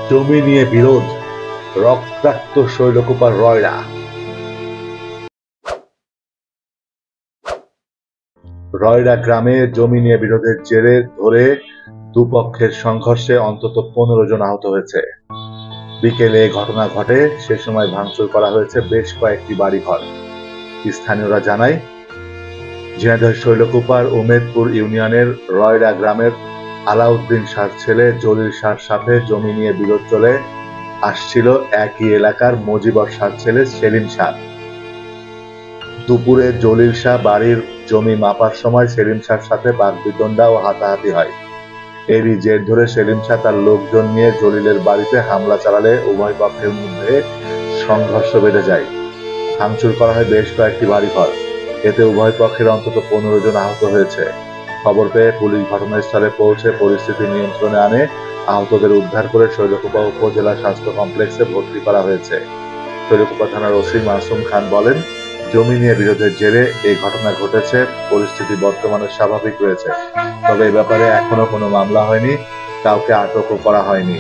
জমি নিয়ে বিরোধ, রক্তাক্ত শৈলকুপার রয়রা। রয়রা গ্রামে জমি নিয়ে বিরোধের জেরে ধরে দুপক্ষের সংঘর্ষে অন্তত 15 জন আহত হয়েছে। বিকেলে ঘটনা ঘটে, সে সময় ভাঙচুর করা হয়েছে বেশ কয়েকটি বাড়িঘর। স্থানীয়রা জানায়, ঝিনাইদহের শৈলকুপার উমেদপুর ইউনিয়নের রয়রা গ্রামের আলাউদ্দিন শাহর ছেলে জলিল শাহর সাথে জমি নিয়ে বিরোধ চলে আসছিল একই এলাকার মজিবর শাহর ছেলে সেলিম শাহ। দুপুরে জলিল শাহ বাড়ির জমি মাপার সময় সেলিম শাহর সাথে বাগবিতণ্ডা ও হাতাহাতি হয়। এরই জের ধরে সেলিম শাহ তার লোকজন নিয়ে জলিলের বাড়িতে হামলা চালালে উভয় পক্ষের মধ্যে সংঘর্ষ বেড়ে যায়। ভাঙচুর করা হয় বেশ কয়েকটি বাড়িঘর। এতে উভয় পক্ষের অন্তত 15 জন আহত হয়েছে। খবর পেয়ে পুলিশ ঘটনাস্থলে পৌঁছে পরিস্থিতি নিয়ন্ত্রণে আনে। আহতদের উদ্ধার করে শৈলকুপা উপজেলা স্বাস্থ্য কমপ্লেক্সে ভর্তি করা হয়েছে। শৈলকুপা থানার ওসি মাসুম খান বলেন, জমি নিয়ে বিরোধের জেরে এই ঘটনা ঘটেছে। পরিস্থিতি বর্তমানে স্বাভাবিক রয়েছে, তবে এ ব্যাপারে এখনো কোনো মামলা হয়নি, কাউকে আটকও করা হয়নি।